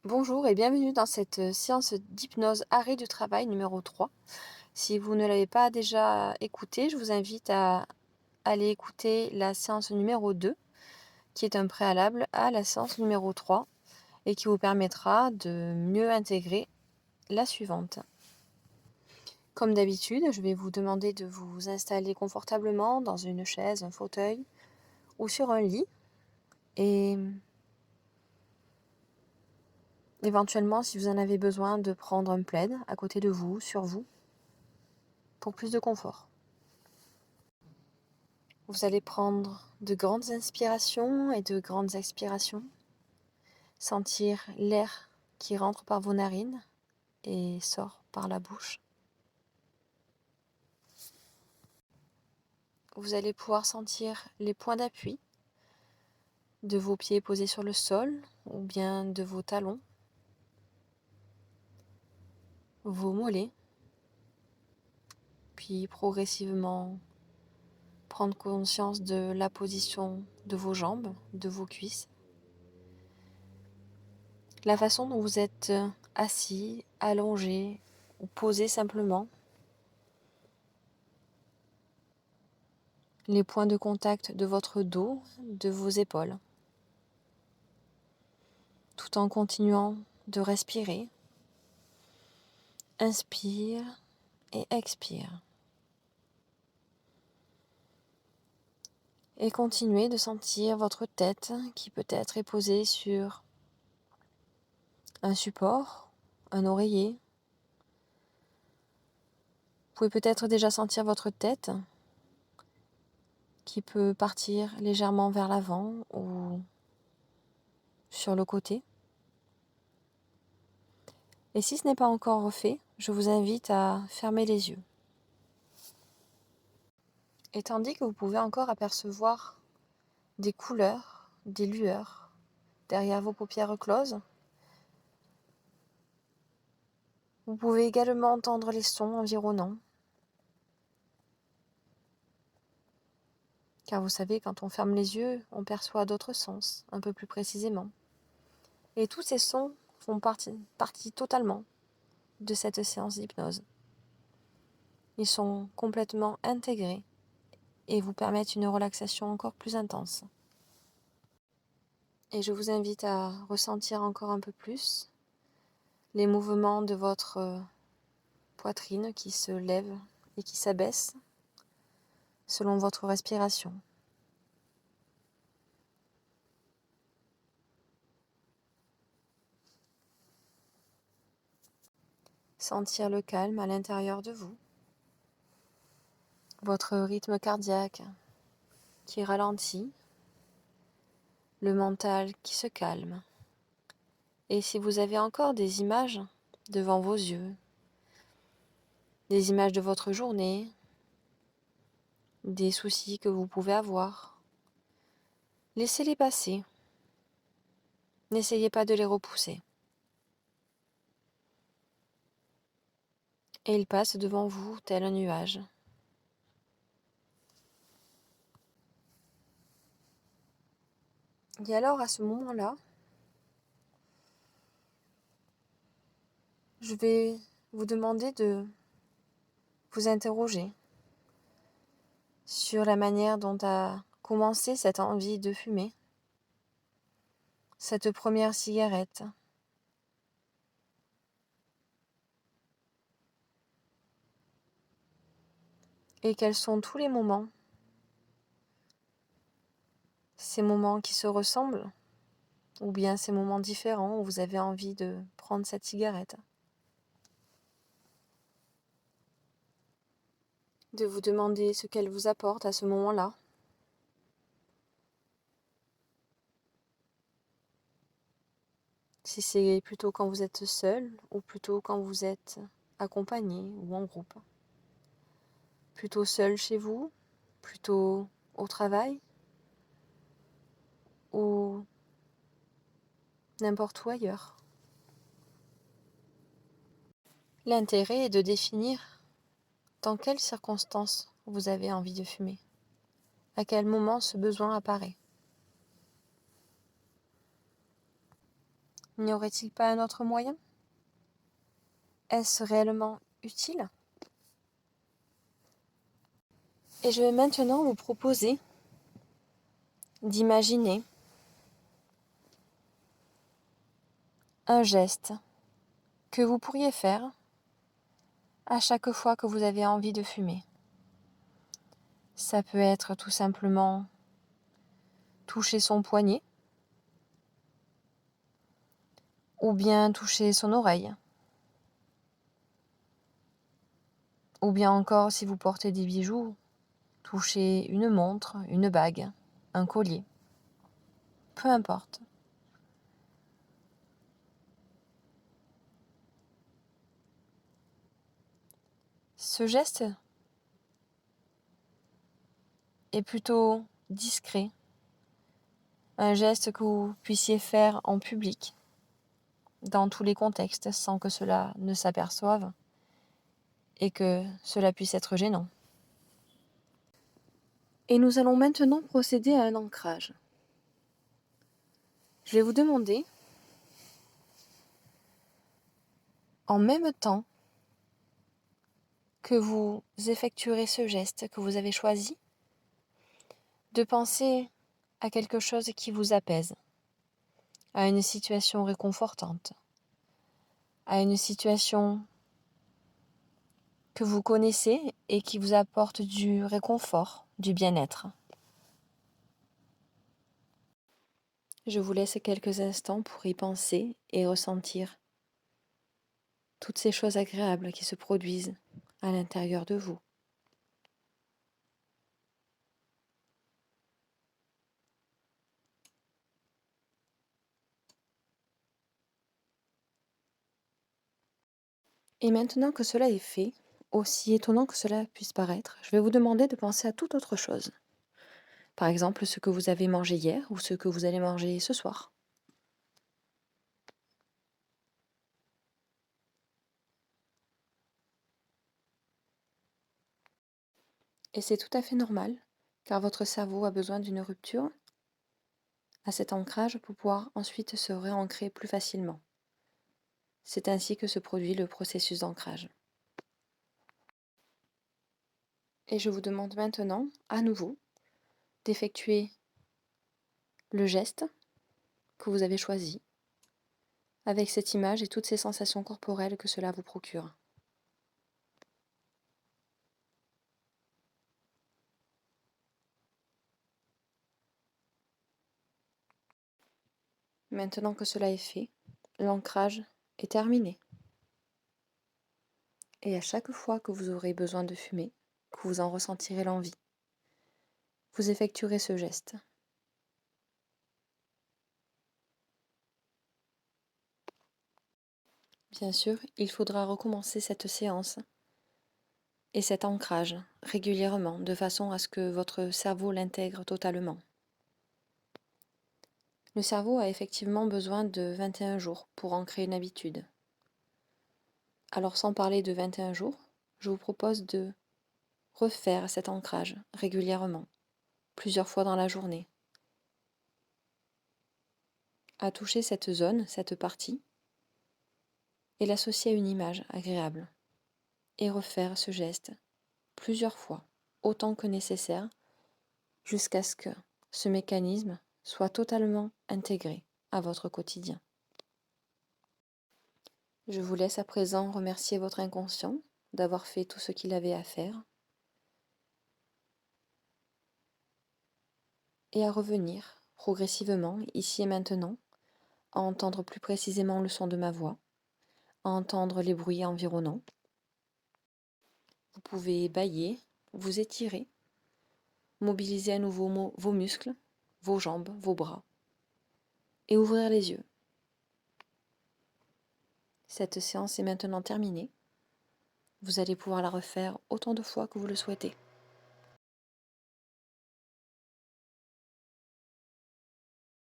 Bonjour et bienvenue dans cette séance d'hypnose arrêt du travail numéro 3. Si vous ne l'avez pas déjà écoutée, je vous invite à aller écouter la séance numéro 2, qui est un préalable à la séance numéro 3 et qui vous permettra de mieux intégrer la suivante. Comme d'habitude, je vais vous demander de vous installer confortablement dans une chaise, un fauteuil ou sur un lit. Et éventuellement, si vous en avez besoin, de prendre un plaid à côté de vous, sur vous, pour plus de confort. Vous allez prendre de grandes inspirations et de grandes expirations. Sentir l'air qui rentre par vos narines et sort par la bouche. Vous allez pouvoir sentir les points d'appui de vos pieds posés sur le sol ou bien de vos talons, vos mollets, puis progressivement prendre conscience de la position de vos jambes, de vos cuisses, la façon dont vous êtes assis, allongé ou posé simplement, les points de contact de votre dos, de vos épaules, tout en continuant de respirer. Inspire et expire. Et continuez de sentir votre tête qui peut-être est posée sur un support, un oreiller. Vous pouvez peut-être déjà sentir votre tête qui peut partir légèrement vers l'avant ou sur le côté. Et si ce n'est pas encore fait, je vous invite à fermer les yeux. Et tandis que vous pouvez encore apercevoir des couleurs, des lueurs derrière vos paupières closes, vous pouvez également entendre les sons environnants. Car vous savez, quand on ferme les yeux, on perçoit d'autres sens, un peu plus précisément. Et tous ces sons font partie totalement de cette séance d'hypnose. Ils sont complètement intégrés et vous permettent une relaxation encore plus intense. Et je vous invite à ressentir encore un peu plus les mouvements de votre poitrine qui se lève et qui s'abaisse selon votre respiration. Sentir le calme à l'intérieur de vous, votre rythme cardiaque qui ralentit, le mental qui se calme. Et si vous avez encore des images devant vos yeux, des images de votre journée, des soucis que vous pouvez avoir, laissez-les passer. N'essayez pas de les repousser. Et ils passent devant vous tel un nuage. Et alors à ce moment-là, je vais vous demander de vous interroger sur la manière dont a commencé cette envie de fumer, cette première cigarette. Et quels sont tous les moments, ces moments qui se ressemblent, ou bien ces moments différents où vous avez envie de prendre cette cigarette. De vous demander ce qu'elle vous apporte à ce moment-là. Si c'est plutôt quand vous êtes seul ou plutôt quand vous êtes accompagné ou en groupe. Plutôt seul chez vous, plutôt au travail ou n'importe où ailleurs. L'intérêt est de définir dans quelles circonstances vous avez envie de fumer, à quel moment ce besoin apparaît. N'y aurait-il pas un autre moyen? Est-ce réellement utile? Et je vais maintenant vous proposer d'imaginer un geste que vous pourriez faire à chaque fois que vous avez envie de fumer. Ça peut être tout simplement toucher son poignet, ou bien toucher son oreille, ou bien encore si vous portez des bijoux, toucher une montre, une bague, un collier, peu importe. Ce geste est plutôt discret, un geste que vous puissiez faire en public, dans tous les contextes, sans que cela ne s'aperçoive et que cela puisse être gênant. Et nous allons maintenant procéder à un ancrage. Je vais vous demander, en même temps que vous effectuerez ce geste que vous avez choisi, de penser à quelque chose qui vous apaise, à une situation réconfortante, à une situation que vous connaissez et qui vous apporte du réconfort, du bien-être. Je vous laisse quelques instants pour y penser et ressentir toutes ces choses agréables qui se produisent à l'intérieur de vous. Et maintenant que cela est fait, aussi étonnant que cela puisse paraître, je vais vous demander de penser à toute autre chose. Par exemple, ce que vous avez mangé hier ou ce que vous allez manger ce soir. Et c'est tout à fait normal, car votre cerveau a besoin d'une rupture à cet ancrage pour pouvoir ensuite se réancrer plus facilement. C'est ainsi que se produit le processus d'ancrage. Et je vous demande maintenant, à nouveau, d'effectuer le geste que vous avez choisi, avec cette image et toutes ces sensations corporelles que cela vous procure. Maintenant que cela est fait, l'ancrage est terminé. Et à chaque fois que vous aurez besoin de fumer, que vous en ressentirez l'envie, vous effectuerez ce geste. Bien sûr, il faudra recommencer cette séance et cet ancrage régulièrement, de façon à ce que votre cerveau l'intègre totalement. Le cerveau a effectivement besoin de 21 jours pour ancrer une habitude. Alors sans parler de 21 jours, je vous propose de refaire cet ancrage régulièrement, plusieurs fois dans la journée, à toucher cette zone, cette partie, et l'associer à une image agréable, et refaire ce geste plusieurs fois, autant que nécessaire, jusqu'à ce que ce mécanisme soit totalement intégré à votre quotidien. Je vous laisse à présent remercier votre inconscient d'avoir fait tout ce qu'il avait à faire et à revenir progressivement, ici et maintenant, à entendre plus précisément le son de ma voix, à entendre les bruits environnants. Vous pouvez bâiller, vous étirer, mobiliser à nouveau vos muscles, vos jambes, vos bras, et ouvrir les yeux. Cette séance est maintenant terminée. Vous allez pouvoir la refaire autant de fois que vous le souhaitez.